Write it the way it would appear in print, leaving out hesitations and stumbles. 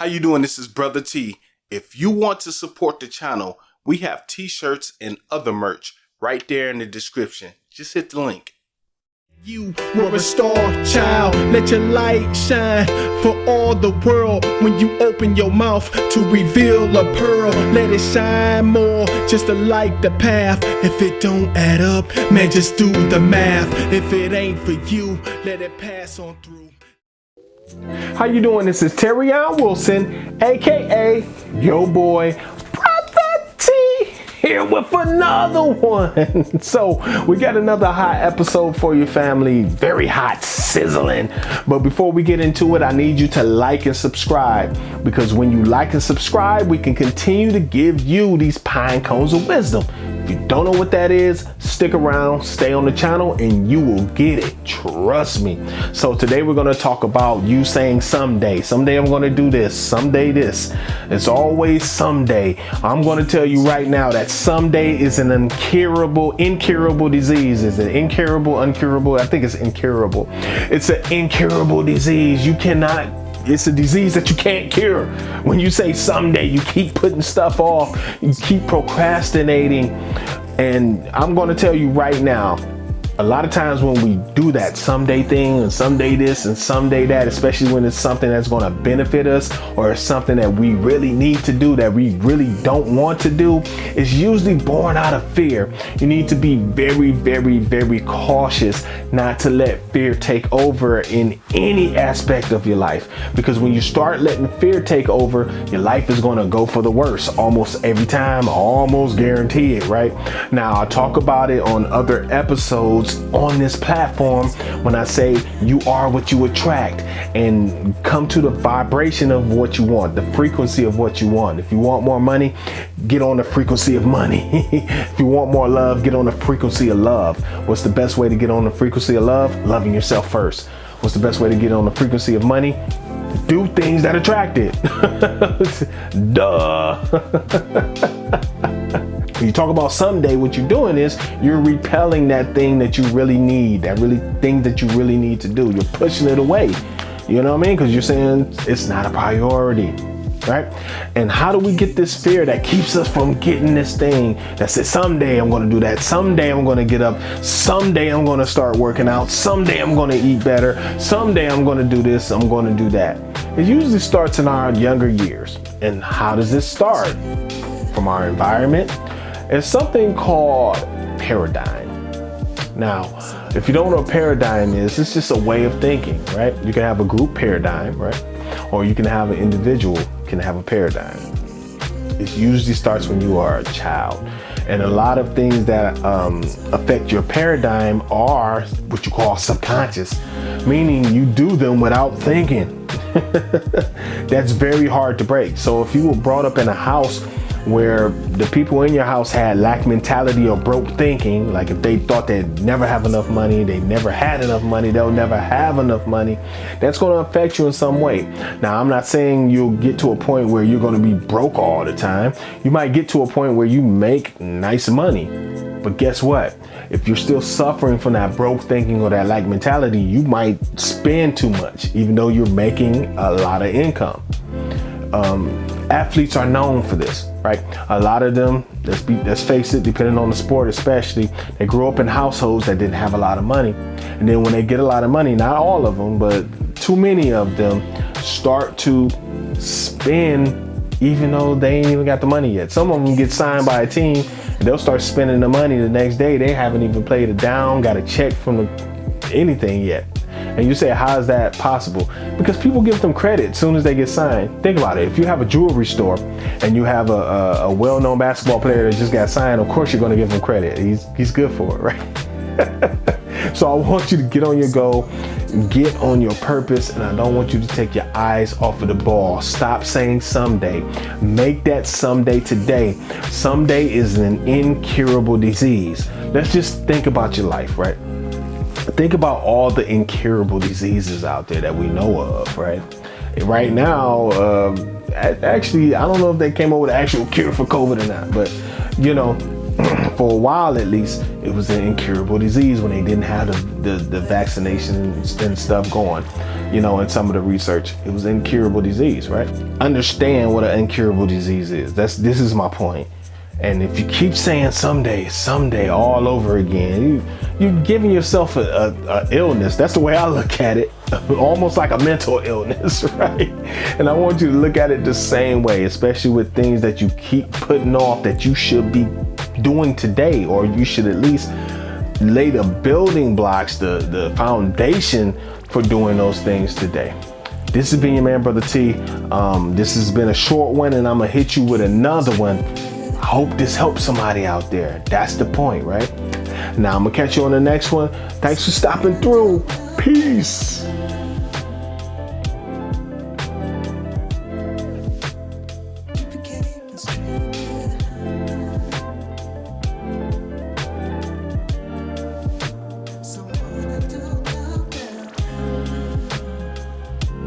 How you doing? This is Brotha T. If you want to support the channel, we have t-shirts and other merch right there in the description. Just hit the link. You were a star child, let your light shine for all the world. When you open your mouth to reveal a pearl, let it shine more, just to light the path. If it don't add up, man, just do the math. If it ain't for you, let it pass on through. How you doing? This is Terrion Wilson, aka yo boy Brotha T, here with another one. So we got another hot episode for you, family. Very hot, sizzling. But before we get into it, I need you to like and subscribe, because when you like and subscribe, we can continue to give you these pine cones of wisdom. If you don't know what that is, stick around, stay on the channel, and you will get it. Trust me. So today we're going to talk about you saying someday. Someday I'm going to do this. Someday this. It's always someday. I'm going to tell you right now that someday is an incurable disease. Is it incurable, uncurable? I think it's incurable. It's an incurable disease. You cannot. It's a disease that you can't cure. When you say someday, you keep putting stuff off, you keep procrastinating. And I'm going to tell you right now, a lot of times when we do that someday thing and someday this and someday that, especially when it's something that's going to benefit us or it's something that we really need to do that we really don't want to do, it's usually born out of fear. You need to be very, very, very cautious not to let fear take over in any aspect of your life, because when you start letting fear take over, your life is going to go for the worse almost every time. Almost guarantee it, right? Now, I talk about it on other episodes on this platform when I say you are what you attract, and come to the vibration of what you want, the frequency of what you want. If you want more money, get on the frequency of money. If you want more love, get on the frequency of love. What's the best way to get on the frequency of love? Loving yourself first. What's the best way to get on the frequency of money? Do things that attract it. Duh. When you talk about someday, what you're doing is you're repelling that thing that you really need, thing that you really need to do. You're pushing it away. You know what I mean? Because you're saying it's not a priority, right? And how do we get this fear that keeps us from getting this thing that says someday I'm going to do that, someday I'm going to get up, someday I'm going to start working out, someday I'm going to eat better, someday I'm going to do this, I'm going to do that? It usually starts in our younger years. And how does this start? From our environment. It's something called paradigm. Now, if you don't know what paradigm is, it's just a way of thinking, right? You can have a group paradigm, right? Or you can have an individual can have a paradigm. It usually starts when you are a child. And a lot of things that affect your paradigm are what you call subconscious, meaning you do them without thinking. That's very hard to break. So if you were brought up in a house where the people in your house had lack mentality or broke thinking, like if they thought they'd never have enough money, they never had enough money, they'll never have enough money, that's going to affect you in some way. Now, I'm not saying you'll get to a point where you're going to be broke all the time. You might get to a point where you make nice money. But guess what? If you're still suffering from that broke thinking or that lack mentality, you might spend too much, even though you're making a lot of income. Athletes are known for this, right? A lot of them, let's face it, depending on the sport especially, they grew up in households that didn't have a lot of money. And then when they get a lot of money, not all of them, but too many of them start to spend even though they ain't even got the money yet. Some of them get signed by a team and they'll start spending the money the next day. They haven't even played it down, got a check from anything yet. And you say, how is that possible? Because people give them credit as soon as they get signed. Think about it. If you have a jewelry store and you have a well-known basketball player that just got signed, of course you're going to give him credit. He's good for it, right? So I want you to get on your goal, get on your purpose, and I don't want you to take your eyes off of the ball. Stop saying someday. Make that someday today. Someday is an incurable disease. Let's just think about your life, right? Think about all the incurable diseases out there that we know of, right? Right now, actually, I don't know if they came up with an actual cure for COVID or not, but you know, for a while at least, it was an incurable disease when they didn't have the vaccination and stuff going. in some of the research. It was incurable disease, right? Understand what an incurable disease is. This is my point. And if you keep saying someday all over again, you're giving yourself a illness. That's the way I look at it. Almost like a mental illness, right? And I want you to look at it the same way, especially with things that you keep putting off that you should be doing today, or you should at least lay the building blocks, the foundation for doing those things today. This has been your man, Brother T. This has been a short one, and I'm gonna hit you with another one. I hope this helps somebody out there. That's the point, right? Now I'm gonna catch you on the next one. Thanks for stopping through. Peace.